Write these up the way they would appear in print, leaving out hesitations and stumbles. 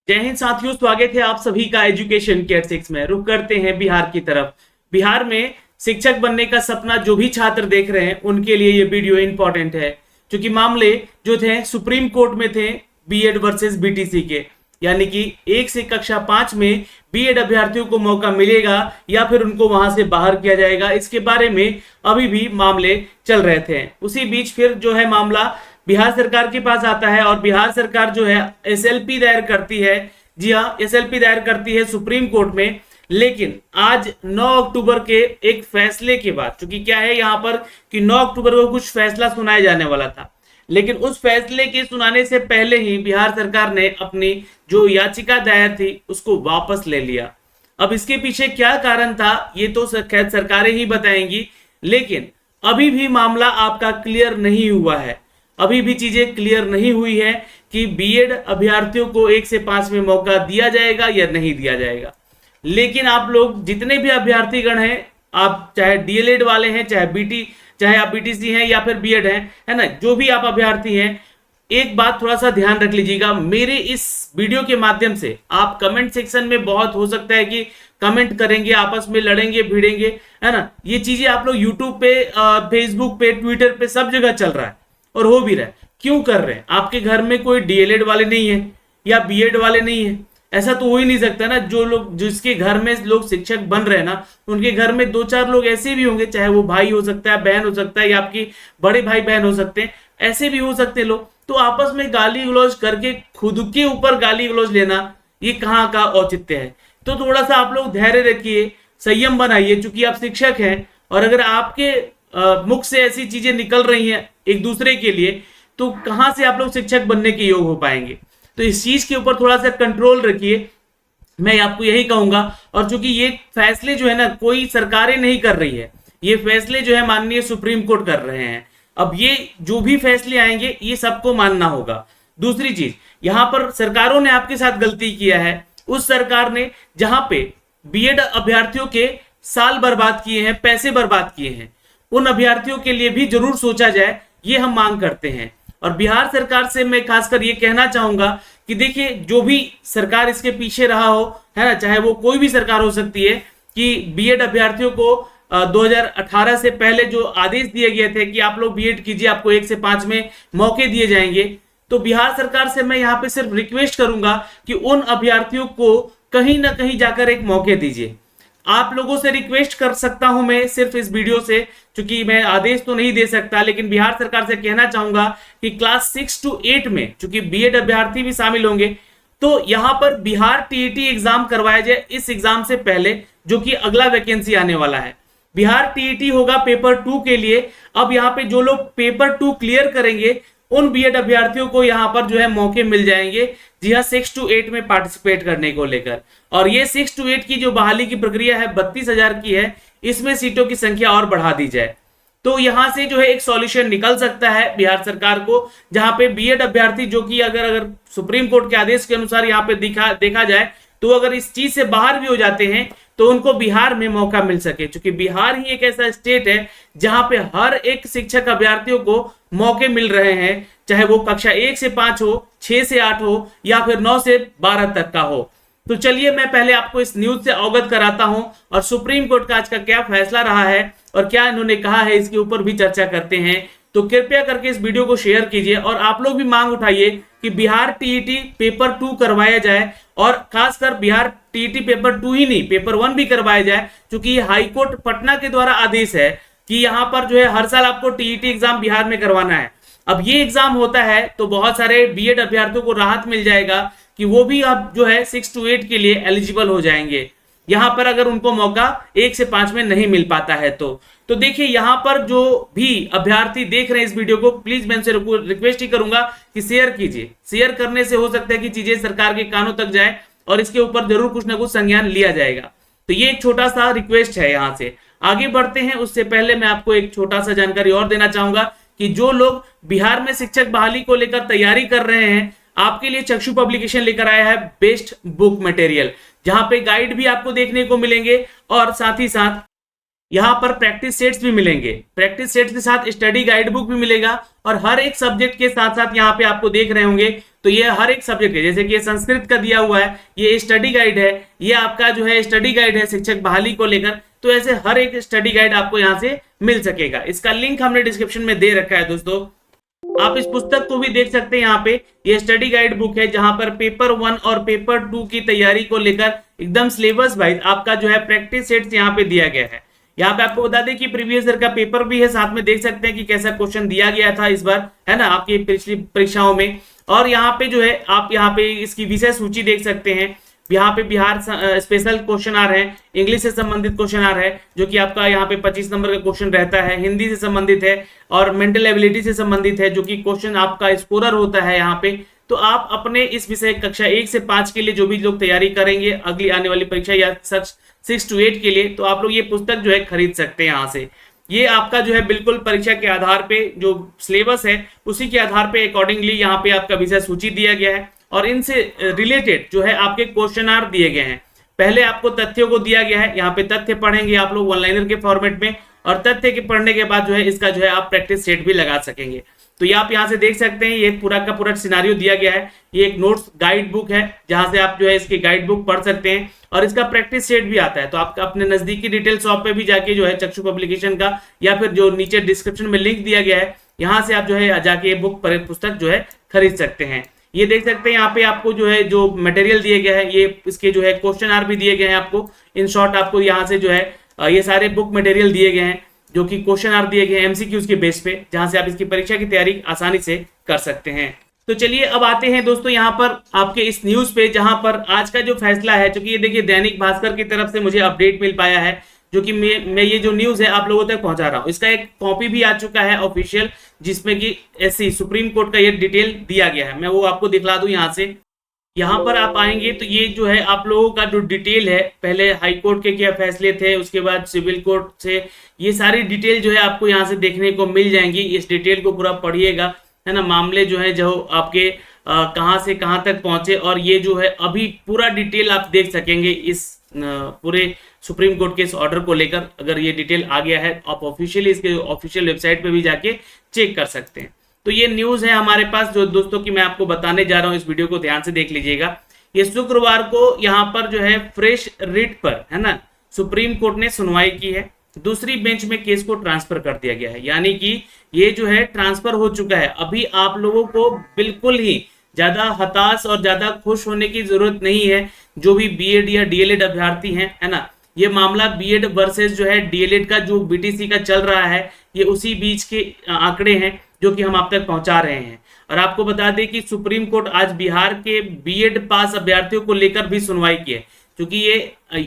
जय हिंद साथियों, स्वागत है आप सभी का एजुकेशन केयर 6 में। रुक करते हैं बिहार की तरफ। बिहार में शिक्षक बनने का सपना जो भी छात्र देख रहे हैं उनके लिए ये वीडियो इंपॉर्टेंट है, क्योंकि मामले जो थे सुप्रीम कोर्ट में थे बीएड वर्सेस बीटीसी के, यानी कि 1 से कक्षा 5 में बीएड अभ्यर्थियों को मौका मिलेगा या फिर उनको वहां से बाहर किया जाएगा। इसके बारे में अभी भी मामले चल रहे थे। उसी बीच फिर जो है मामला बिहार सरकार के पास आता है और बिहार सरकार जो है एसएलपी दायर करती है। जी हाँ, एसएलपी दायर करती है सुप्रीम कोर्ट में। लेकिन आज 9 अक्टूबर के एक फैसले के बाद, क्योंकि क्या है यहाँ पर कि 9 अक्टूबर को कुछ फैसला सुनाया जाने वाला था, लेकिन उस फैसले के सुनाने से पहले ही बिहार सरकार ने अपनी जो याचिका दायर थी उसको वापस ले लिया। अब इसके पीछे क्या कारण था ये तो खैर सरकारें ही बताएंगी, लेकिन अभी भी मामला आपका क्लियर नहीं हुआ है। अभी भी चीजें क्लियर नहीं हुई है कि बीएड अभ्यर्थियों को 1 से 5 में मौका दिया जाएगा या नहीं दिया जाएगा। लेकिन आप लोग जितने भी अभ्यर्थीगण हैं, आप चाहे डीएलएड वाले हैं, चाहे आप बीटीसी हैं या फिर बीएड हैं, है ना, जो भी आप अभ्यर्थी हैं, एक बात थोड़ा सा ध्यान रख लीजिएगा। मेरे इस वीडियो के माध्यम से आप कमेंट सेक्शन में बहुत हो सकता है कि कमेंट करेंगे, आपस में लड़ेंगे भिड़ेंगे, है ना। ये चीजें आप लोग यूट्यूब पे, फेसबुक पे, ट्विटर पे सब जगह चल रहा है और हो भी रहा है। क्यों कर रहे हैं? आपके घर में कोई डीएलएड वाले नहीं है या बीएड वाले नहीं है? ऐसा तो हो ही नहीं सकता ना। जो लोग, जिसके घर में लोग शिक्षक बन रहे हैं ना, उनके घर में 2-4 लोग ऐसे भी होंगे, चाहे वो भाई हो सकता है, बहन हो सकता है, या आपकी बड़े भाई बहन हो सकते हैं, ऐसे भी हो सकते हैं लोग। तो आपस में गाली गलौज करके खुद के ऊपर गाली गलौज लेना, ये कहाँ का औचित्य है? तो थोड़ा सा आप लोग धैर्य रखिए, संयम बनाइए, चूंकि आप शिक्षक हैं। और अगर आपके मुख से ऐसी चीजें निकल रही हैं एक दूसरे के लिए, तो कहां से आप लोग शिक्षक बनने के योग हो पाएंगे? तो इस चीज के ऊपर थोड़ा सा कंट्रोल रखिए, मैं आपको यही कहूंगा। और चूंकि ये फैसले जो है ना, कोई सरकारें नहीं कर रही है, ये फैसले जो है माननीय सुप्रीम कोर्ट कर रहे हैं। अब ये जो भी फैसले आएंगे ये सबको मानना होगा। दूसरी चीज, यहां पर सरकारों ने आपके साथ गलती किया है। उस सरकार ने जहां पे बीएड अभ्यर्थियों के साल बर्बाद किए हैं, पैसे बर्बाद किए हैं, उन अभ्यर्थियों के लिए भी जरूर सोचा जाए, ये हम मांग करते हैं। और बिहार सरकार से मैं खासकर ये कहना चाहूंगा कि देखिए, जो भी सरकार इसके पीछे रहा हो, है ना, चाहे वो कोई भी सरकार हो सकती है, कि बीएड अभ्यर्थियों को 2018 से पहले जो आदेश दिए गए थे कि आप लोग बीएड कीजिए, आपको 1 से 5 में मौके दिए जाएंगे, तो बिहार सरकार से मैं यहाँ पे सिर्फ रिक्वेस्ट करूंगा कि उन अभ्यर्थियों को कहीं ना कहीं जाकर एक मौके दीजिए। आप लोगों से रिक्वेस्ट कर सकता हूं मैं सिर्फ इस वीडियो से, क्योंकि मैं आदेश तो नहीं दे सकता, लेकिन बिहार सरकार से कहना चाहूंगा कि क्लास 6 to 8 में, चूंकि बीएड अभ्यर्थी भी शामिल होंगे, तो यहां पर बिहार टीईटी एग्जाम करवाया जाए इस एग्जाम से पहले, जो कि अगला वैकेंसी आने वाला है। बिहार टीईटी होगा पेपर 2 के लिए। अब यहाँ पे जो लोग पेपर 2 क्लियर करेंगे, उन बीएड अभ्यर्थियों को यहां पर जो है मौके मिल जाएंगे, जी हाँ, 6 to 8 में पार्टिसिपेट करने को लेकर। और ये 6 to 8 की जो बहाली की प्रक्रिया है 32,000 की है, इसमें सीटों की संख्या और बढ़ा दी जाए, तो यहां से जो है एक सॉल्यूशन निकल सकता है बिहार सरकार को, जहां पे बीएड अभ्यर्थी जो कि अगर सुप्रीम कोर्ट के आदेश के अनुसार यहाँ पे देखा जाए, तो अगर इस चीज से बाहर भी हो जाते हैं तो उनको बिहार में मौका मिल सके, क्योंकि बिहार ही एक ऐसा स्टेट है जहां पे हर एक शिक्षक अभ्यर्थियों को मौके मिल रहे हैं, चाहे वो कक्षा 1 से 5 हो, 6 से 8 हो, या फिर 9 से 12 तक का हो। तो चलिए मैं पहले आपको इस न्यूज से अवगत कराता हूं और सुप्रीम कोर्ट का आज का क्या फैसला रहा है और क्या इन्होंने कहा है, इसके ऊपर भी चर्चा करते हैं। तो कृपया करके इस वीडियो को शेयर कीजिए और आप लोग भी मांग उठाइए कि बिहार टीईटी पेपर 2 करवाया जाए, और खासकर बिहार टीईटी पेपर 2 ही नहीं, पेपर 1 भी करवाया जाए, क्योंकि ये हाईकोर्ट पटना के द्वारा आदेश है कि यहाँ पर जो है हर साल आपको टीईटी एग्जाम बिहार में करवाना है। अब ये एग्जाम होता है तो बहुत सारे बीएड अभ्यर्थियों को राहत मिल जाएगा कि वो भी अब जो है 6 to 8 के लिए एलिजिबल हो जाएंगे, यहां पर अगर उनको मौका 1 से 5 में नहीं मिल पाता है तो देखिए, यहां पर जो भी अभ्यर्थी देख रहे हैं इस वीडियो को, प्लीज मैं उनसे रिक्वेस्ट ही करूंगा कि शेयर कीजिए। शेयर करने से हो सकता है कि चीजें सरकार के कानों तक जाए और इसके ऊपर जरूर कुछ ना कुछ संज्ञान लिया जाएगा। तो ये एक छोटा सा रिक्वेस्ट है। यहां से आगे बढ़ते हैं, उससे पहले मैं आपको एक छोटा सा जानकारी और देना चाहूंगा कि जो लोग बिहार में शिक्षक बहाली को लेकर तैयारी कर रहे हैं, आपके लिए चक्षु पब्लिकेशन लेकर आया है बेस्ट बुक मटेरियल, जहां पे गाइड भी आपको देखने को मिलेंगे और साथ ही साथ यहाँ पर प्रैक्टिस सेट्स भी मिलेंगे। प्रैक्टिस सेट्स के साथ स्टडी गाइड बुक भी मिलेगा और हर एक सब्जेक्ट के साथ साथ यहाँ पे आपको देख रहे होंगे तो ये हर एक सब्जेक्ट है, जैसे कि ये संस्कृत का दिया हुआ है, ये स्टडी गाइड है, ये आपका जो है स्टडी गाइड है शिक्षक बहाली को लेकर। तो ऐसे हर एक स्टडी गाइड आपको यहाँ से मिल सकेगा। इसका लिंक हमने डिस्क्रिप्शन में दे रखा है दोस्तों, आप इस पुस्तक को भी देख सकते हैं। यहाँ पे ये स्टडी गाइड बुक है जहां पर पेपर 1 और पेपर 2 की तैयारी को लेकर एकदम सिलेबस वाइज आपका जो है प्रैक्टिस सेट्स यहाँ पे दिया गया है। यहाँ पे आपको बता दें कि प्रीवियस ईयर का पेपर भी है, साथ में देख सकते हैं कि कैसा क्वेश्चन दिया गया था इस बार, है ना, आपकी पिछली परीक्षाओं में। और यहाँ पे जो है आप यहाँ पे इसकी विषय सूची देख सकते हैं। यहाँ पे बिहार स्पेशल क्वेश्चन आ रहे हैं, इंग्लिश से संबंधित क्वेश्चन आ रहा है जो कि आपका यहाँ पे 25 नंबर का क्वेश्चन रहता है, हिंदी से संबंधित है और मेंटल एबिलिटी से संबंधित है जो कि क्वेश्चन आपका स्कोरर होता है यहाँ पे। तो आप अपने इस विषय कक्षा 1 से 5 के लिए जो भी लोग तैयारी करेंगे अगली आने वाली परीक्षा या 6 to 8 के लिए, तो आप लोग ये पुस्तक जो है खरीद सकते हैं यहाँ से। ये आपका जो है बिल्कुल परीक्षा के आधार पे जो सिलेबस है उसी के आधार पे अकॉर्डिंगली यहाँ पे आपका विषय सूची दिया गया है और इनसे रिलेटेड जो है आपके क्वेश्चन दिए गए हैं। पहले आपको तथ्यों को दिया गया है, यहाँ पे तथ्य पढ़ेंगे आप लोग वन लाइनर के फॉर्मेट में, और तथ्य के पढ़ने के बाद जो है इसका जो है आप प्रैक्टिस सेट भी लगा सकेंगे। तो ये आप यहाँ से देख सकते हैं, ये पूरा का पूरा सिनारियो दिया गया है। ये एक नोट्स गाइड बुक है जहां से आप जो है इसकी गाइड बुक पढ़ सकते हैं और इसका प्रैक्टिस सेट भी आता है। तो आप अपने नजदीकी रिटेल शॉप पे भी जाके जो है चक्षु पब्लिकेशन का या फिर जो नीचे डिस्क्रिप्शन में लिंक दिया गया है यहाँ से आप जो है जाके ये बुक पुस्तक जो है खरीद सकते हैं। ये देख सकते हैं यहाँ पे आपको जो है जो मटेरियल दिए गए हैं, ये इसके जो है क्वेश्चन भी दिए गए हैं आपको। इन शॉर्ट आपको यहाँ से जो है ये सारे बुक मटेरियल दिए गए हैं जो कि क्वेश्चन दिए गए हैं एमसीक्यूज के बेस पे, जहां से आप इसकी परीक्षा की तैयारी आसानी से कर सकते हैं। तो चलिए अब आते हैं दोस्तों यहाँ पर आपके इस न्यूज पे, जहां पर आज का जो फैसला है, क्योंकि ये देखिए दैनिक भास्कर की तरफ से मुझे अपडेट मिल पाया है जो कि मैं ये जो न्यूज है आप लोगों तक पहुंचा रहा हूं। इसका एक कॉपी भी आ चुका है ऑफिशियल, जिसमें कि एससी सुप्रीम कोर्ट का ये डिटेल दिया गया है। मैं वो आपको दिखला दूं यहाँ से। यहाँ पर आप आएंगे तो ये जो है आप लोगों का जो डिटेल है, पहले हाई कोर्ट के क्या फैसले थे, उसके बाद सिविल कोर्ट से, ये सारी डिटेल जो है आपको यहाँ से देखने को मिल जाएंगी। इस डिटेल को पूरा पढ़िएगा, है ना, मामले जो है जो आपके कहाँ से कहाँ तक पहुंचे, और ये जो है अभी पूरा डिटेल आप देख सकेंगे इस पूरे सुप्रीम कोर्ट के इस ऑर्डर को लेकर। अगर ये डिटेल आ गया है आप ऑफिशियली इसके ऑफिशियल वेबसाइट पे भी जाके चेक कर सकते हैं। तो ये न्यूज है हमारे पास जो दोस्तों की मैं आपको बताने जा रहा हूं, इस वीडियो को ध्यान से देख लीजिएगा। ये शुक्रवार को यहाँ पर जो है फ्रेश रिट पर, है ना, सुप्रीम कोर्ट ने सुनवाई की है। दूसरी बेंच में केस को ट्रांसफर कर दिया गया है, यानी कि ये जो है ट्रांसफर हो चुका है। अभी आप लोगों को बिल्कुल ही ज्यादा हताश और ज्यादा खुश होने की जरूरत नहीं है। जो भी बीएड या डीएलएड अभ्यर्थी हैं, है ना, ये मामला बीएड वर्सेस जो है डीएलएड का जो बीटीसी का चल रहा है, ये उसी बीच के आंकड़े हैं जो कि हम आप तक पहुंचा रहे हैं। और आपको बता दें कि सुप्रीम कोर्ट आज बिहार के बीएड पास अभ्यर्थियों को लेकर भी सुनवाई की है, क्योंकि ये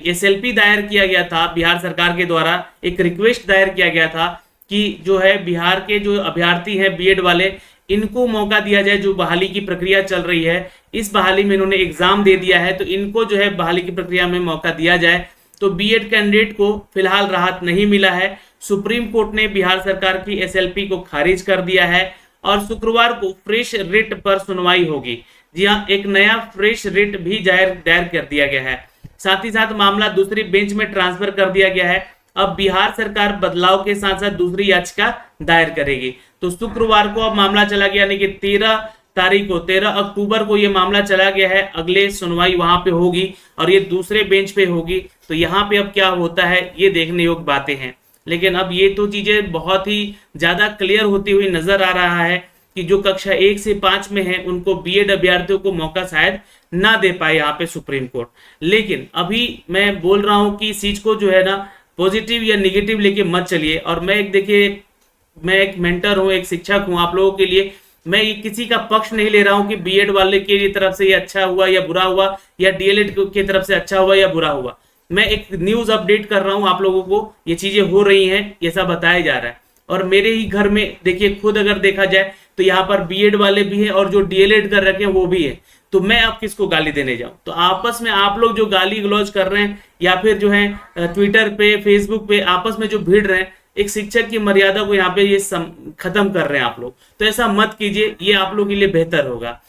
एसएलपी दायर किया गया था बिहार सरकार के द्वारा, एक रिक्वेस्ट दायर किया गया था कि जो है बिहार के जो अभ्यर्थी हैं बीएड वाले, इनको मौका दिया जाए। जो बहाली की प्रक्रिया चल रही है, इस बहाली में इन्होंने एग्जाम दे दिया है, तो इनको जो है बहाली की प्रक्रिया में मौका दिया जाए। तो बीएड कैंडिडेट को फिलहाल राहत नहीं मिला है। सुप्रीम कोर्ट ने बिहार सरकार की एसएलपी को खारिज कर दिया है और शुक्रवार को फ्रेश रिट पर सुनवाई होगी। जी हाँ, एक नया फ्रेश रिट भी दायर कर दिया गया है। साथ ही साथ मामला दूसरी बेंच में ट्रांसफर कर दिया गया है। अब बिहार सरकार बदलाव के साथ साथ दूसरी याचिका दायर करेगी। तो शुक्रवार को अब मामला चला गया, यानी कि 13 अक्टूबर को ये मामला चला गया है। अगले सुनवाई वहां पे होगी और ये दूसरे बेंच पे होगी। तो यहाँ पे अब क्या होता है ये देखने योग्य बातें हैं। लेकिन अब ये तो चीजें बहुत ही ज्यादा क्लियर होती हुई नजर आ रहा है कि जो कक्षा 1 से 5 में है उनको बीएड अभ्यर्थियों को मौका शायद ना दे पाए यहाँ पे सुप्रीम कोर्ट। लेकिन अभी मैं बोल रहा हूँ कि इस चीज को जो है ना पॉजिटिव या निगेटिव लेके मत चलिए। और मैं एक मेंटर हूँ, एक शिक्षक हूँ आप लोगों के लिए। मैं किसी का पक्ष नहीं ले रहा हूँ कि बीएड वाले की तरफ से ये अच्छा हुआ या बुरा हुआ, या डीएलएड की तरफ से अच्छा हुआ या बुरा हुआ। मैं एक न्यूज अपडेट कर रहा हूँ आप लोगों को, ये चीजें हो रही हैं, ये सब बताया जा रहा है। और मेरे ही घर में देखिए, खुद अगर देखा जाए तो यहाँ पर बीएड वाले भी हैं और जो डीएलएड कर रखे हैं वो भी है। तो मैं अब किसको गाली देने जाऊं? तो आपस में आप लोग जो गाली गलौज कर रहे हैं या फिर जो है ट्विटर पे फेसबुक पे आपस में जो भिड़ रहे हैं, एक शिक्षक की मर्यादा को यहाँ पे ये खत्म कर रहे हैं आप लोग। तो ऐसा मत कीजिए, ये आप लोगों के लिए बेहतर होगा।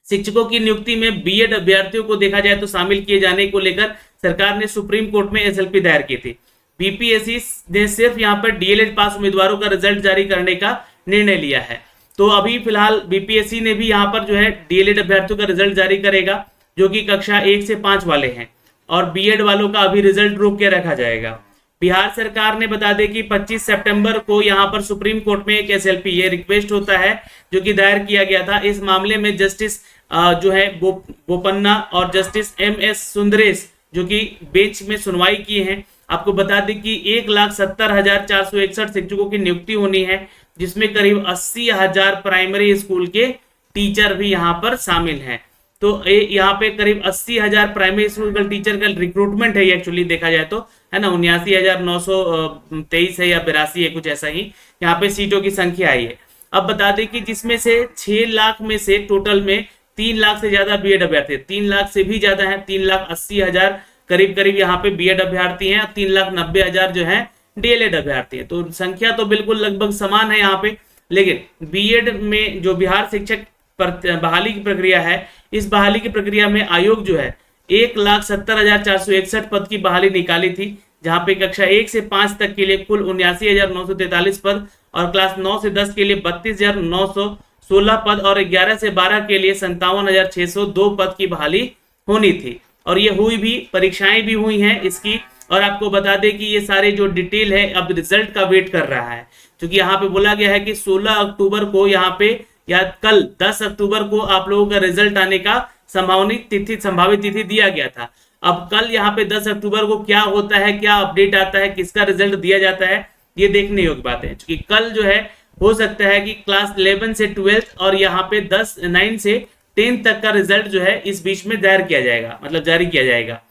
शिक्षकों की नियुक्ति में बीएड अभ्यर्थियों को देखा जाए तो शामिल किए जाने को लेकर सरकार ने सुप्रीम कोर्ट में एसएलपी दायर की थी। बीपीएससी ने सिर्फ यहाँ पर डीएलएड पास उम्मीदवारों का रिजल्ट जारी करने का निर्णय लिया है। तो अभी फिलहाल बीपीएससी ने भी यहाँ पर जो है डीएलएड अभ्यर्थियों का रिजल्ट जारी करेगा, जो कि कक्षा 1 से 5 वाले हैं, और बीएड वालों का अभी रिजल्ट रोक के रखा जाएगा। बिहार सरकार ने बता दें कि 25 सितंबर को यहाँ पर सुप्रीम कोर्ट में एक एसएलपी, ये रिक्वेस्ट होता है जो कि दायर किया गया था। इस मामले में जस्टिस जो है बोपन्ना और जस्टिस एमएस सुंदरेश जो कि बेंच में सुनवाई की है। आपको बता दें कि 1,70,461 शिक्षकों की नियुक्ति होनी है, जिसमें करीब 80,000 प्राइमरी स्कूल के टीचर भी यहाँ पर शामिल हैं। तो यहाँ पे करीब 80,000 प्राइमरी स्कूल का टीचर का रिक्रूटमेंट है एक्चुअली देखा जाए तो, है ना। 79,923 है या 82 है, कुछ ऐसा ही यहाँ पे सीटों की संख्या आई है। अब बता दें कि जिसमें से 6 लाख में से टोटल में 3 लाख से ज्यादा बीएड अभ्यर्थी, 3 लाख से भी ज्यादा है, 3,80,000 करीब करीब यहाँ पे बीएड अभ्यर्थी हैं, 3,90,000 जो है डीएलएड अभ्यर्थी है। तो संख्या तो बिल्कुल लगभग समान है यहाँ पे, लेकिन बीएड में जो बिहार शिक्षक बहाली की प्रक्रिया है, इस बहाली की प्रक्रिया में आयोग जो है 1,70,461 पद की बहाली निकाली थी, जहां पे कक्षा 1 से 5 तक के लिए कुल 79,943 पद और क्लास 9 से 10 के लिए 32,916 पद और 11 से 12 के लिए 57,602 पद की बहाली होनी थी। और ये हुई भी, परीक्षाएं भी हुई हैं इसकी। और आपको बता दें कि ये सारे जो डिटेल है अब रिजल्ट का वेट कर रहा है, क्योंकि यहाँ पे बोला गया है कि 16 अक्टूबर को यहाँ पे या कल 10 अक्टूबर को आप लोगों का रिजल्ट आने का संभावित तिथि दिया गया था। अब कल यहाँ पे 10 अक्टूबर को क्या होता है, क्या अपडेट आता है, किसका रिजल्ट दिया जाता है, ये देखने योग्य बात है। क्योंकि कल जो है हो सकता है कि क्लास 11 से 12 और यहाँ पे 9 से 10 तक का रिजल्ट जो है इस बीच में दायर किया जाएगा, मतलब जारी किया जाएगा।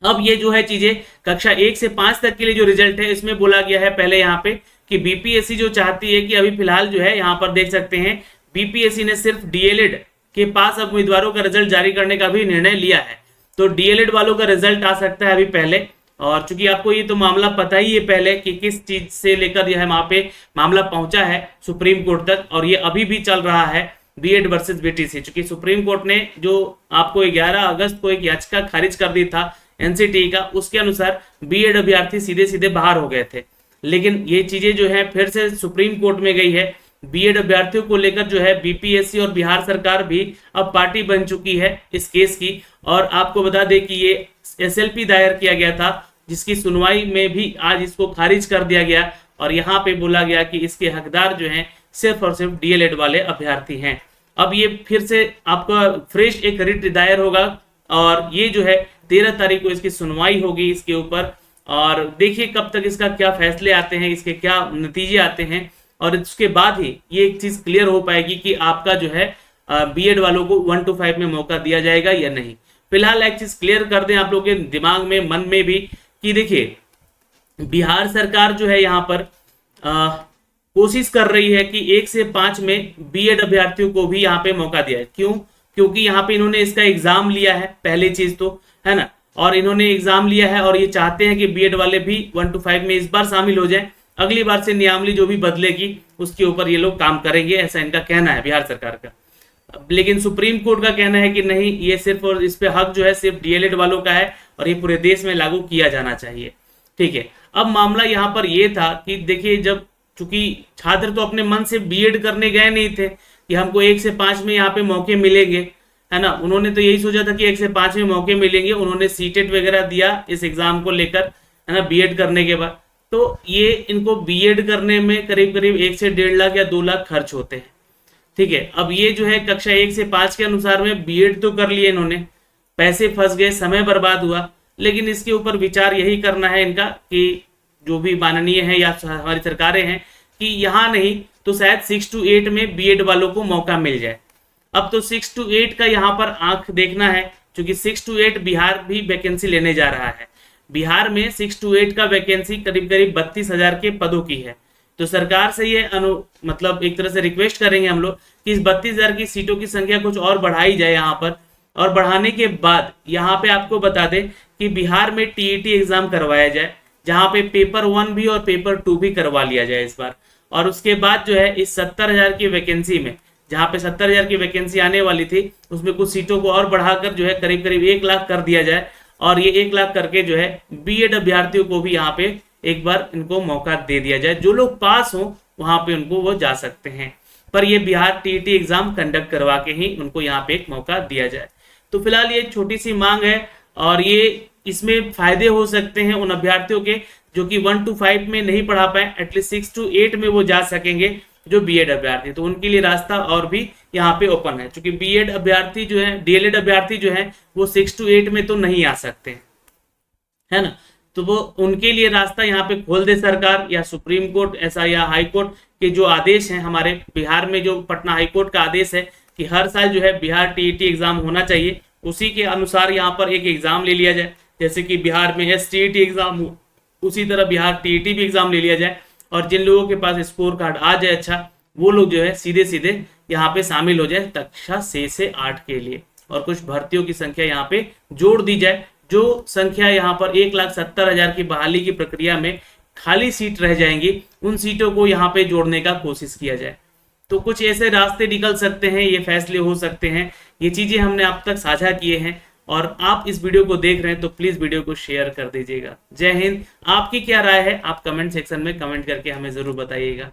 अब ये जो है चीजें कक्षा 1 से 5 तक के लिए जो रिजल्ट है, इसमें बोला गया है पहले यहाँ पे कि बीपीएससी जो चाहती है कि अभी फिलहाल जो है यहाँ पर देख सकते हैं बीपीएससी ने सिर्फ डीएलएड के पास उम्मीदवारों का रिजल्ट जारी करने का भी निर्णय लिया है। तो डीएलएड वालों का रिजल्ट आ सकता है अभी पहले, और चूंकि आपको ये तो मामला पता ही है पहले कि किस चीज से लेकर यह वहां पे मामला पहुंचा है सुप्रीम कोर्ट तक, और ये अभी भी चल रहा है बीएड वर्सेस बीटीसी। चूंकि सुप्रीम कोर्ट ने जो आपको 11 अगस्त को एक याचिका खारिज कर दी था एनसीटी का, उसके अनुसार बीएड अभ्यर्थी सीधे सीधे बाहर हो गए थे। लेकिन ये चीजें जो है फिर से सुप्रीम कोर्ट में गई है। बीएड अभ्यर्थियों को लेकर जो है बीपीएससी और बिहार सरकार भी अब पार्टी बन चुकी है इस केस की। और आपको बता दें कि ये एसएलपी दायर किया गया था, जिसकी सुनवाई में भी आज इसको खारिज कर दिया गया, और यहाँ पे बोला गया कि इसके हकदार जो हैं सिर्फ और सिर्फ डीएलएड वाले अभ्यर्थी हैं। अब ये फिर से आपका फ्रेश एक रिट दायर होगा, और ये जो है 13 तारीख को इसकी सुनवाई होगी इसके ऊपर। और देखिए कब तक इसका क्या फैसले आते हैं, इसके क्या नतीजे आते हैं, और उसके बाद ही ये एक चीज क्लियर हो पाएगी कि आपका जो है बीएड वालों को 1 to 5 में मौका दिया जाएगा या नहीं। फिलहाल एक चीज क्लियर कर दें आप लोगों के दिमाग में, मन में भी, कि देखिए बिहार सरकार जो है यहाँ पर कोशिश कर रही है कि 1 से 5 में बीएड अभ्यर्थियों को भी यहाँ पे मौका दिया है। क्यों? क्योंकि यहाँ पे इन्होंने इसका एग्जाम लिया है, पहली चीज तो है ना, और इन्होंने एग्जाम लिया है और ये चाहते हैं कि बीएड वाले भी 1 to 5 में इस बार शामिल हो जाएं। अगली बार से नियमावली जो भी बदलेगी उसके ऊपर ये लोग काम करेंगे, ऐसा इनका कहना है बिहार सरकार का। लेकिन सुप्रीम कोर्ट का कहना है कि नहीं, ये सिर्फ और इस पे हक जो है सिर्फ डीएलएड वालों का है और ये पूरे देश में लागू किया जाना चाहिए। ठीक है, अब मामला यहाँ पर ये था कि देखिए, जब चूंकि छात्र तो अपने मन से बीएड करने गए नहीं थे कि हमको 1 से 5 में यहाँ पे मौके मिलेंगे, है ना। उन्होंने तो यही सोचा था कि 1 से 5 में मौके मिलेंगे। उन्होंने सीटेट वगैरह दिया इस एग्जाम को लेकर, है ना, बीएड करने के बाद। तो ये इनको बीएड करने में करीब करीब 1 से 1.5 लाख या 2 लाख खर्च होते हैं। ठीक है, अब ये जो है कक्षा 1 से 5 के अनुसार में बीएड तो कर लिए इन्होंने, पैसे फंस गए, समय बर्बाद हुआ। लेकिन इसके ऊपर विचार यही करना है इनका कि जो भी माननीय है या हमारी सरकारें हैं कि यहाँ नहीं तो शायद 6 to 8 में बीएड वालों को मौका मिल जाए। अब तो 6 to 8 का यहाँ पर आंख देखना है, क्योंकि 6 to 8 बिहार भी वैकेंसी लेने जा रहा है। बिहार में 6 to 8 का वैकेंसी करीब करीब 32,000 के पदों की है। तो सरकार से ये मतलब एक तरह से रिक्वेस्ट करेंगे हम लोग कि इस 32,000 की सीटों की संख्या कुछ और बढ़ाई जाए यहाँ पर। और बढ़ाने के बाद यहाँ पे आपको बता दें कि बिहार में टीईटी एग्जाम करवाया जाए, जहाँ पे पेपर 1 भी और पेपर 2 भी करवा लिया जाए इस बार। और उसके बाद जो है इस 70,000 की वैकेंसी में, जहाँ पे 70,000 की वैकेंसी आने वाली थी, उसमें कुछ सीटों को और बढ़ाकर जो है करीब करीब 1 लाख कर दिया जाए। और ये 1 लाख करके जो है बीएड अभ्यर्थियों को भी यहाँ पे एक बार इनको मौका दे दिया जाए। जो लोग पास हो वहां पे उनको वो जा सकते हैं। पर ये बिहार टीईटी एग्जाम कंडक्ट करवा के ही उनको यहाँ पे एक मौका दिया जाए। तो फिलहाल ये छोटी सी मांग है और ये इसमें फायदे हो सकते हैं उन अभ्यर्थियों के जो कि 1 to 5 में नहीं पढ़ा पाए, एटलीस्ट 6 to 8 में वो जा सकेंगे जो बीएड अभ्यर्थी, तो उनके लिए रास्ता और भी यहाँ पे ओपन है। क्योंकि बीएड अभ्यर्थी जो है, डीएलएड अभ्यर्थी जो है वो 6 to 8 में तो नहीं आ सकते, है ना, तो वो उनके लिए रास्ता यहाँ पे खोल दे सरकार, या सुप्रीम कोर्ट ऐसा, या हाई कोर्ट के जो आदेश हैं हमारे बिहार में, जो पटना हाई कोर्ट का आदेश है कि हर साल जो है बिहार टीईटी एग्जाम होना चाहिए, उसी के अनुसार यहाँ पर एक एग्जाम ले लिया जाए। जैसे कि बिहार में एसटीईटी एग्जाम हो, उसी तरह बिहार टीईटी भी एग्जाम ले लिया जाए, और जिन लोगों के पास स्कोर कार्ड आ जाए अच्छा, वो लोग जो है सीधे सीधे यहाँ पे शामिल हो जाए कक्षा 6 से 8 के लिए, और कुछ भर्तियों की संख्या यहाँ पे जोड़ दी जाए। जो संख्या यहाँ पर 1,70,000 की बहाली की प्रक्रिया में खाली सीट रह जाएंगी, उन सीटों को यहाँ पे जोड़ने का कोशिश किया जाए। तो कुछ ऐसे रास्ते निकल सकते हैं, ये फैसले हो सकते हैं, ये चीजें हमने अब तक साझा किए हैं। और आप इस वीडियो को देख रहे हैं तो प्लीज वीडियो को शेयर कर दीजिएगा। जय हिंद। आपकी क्या राय है आप कमेंट सेक्शन में कमेंट करके हमें जरूर बताइएगा।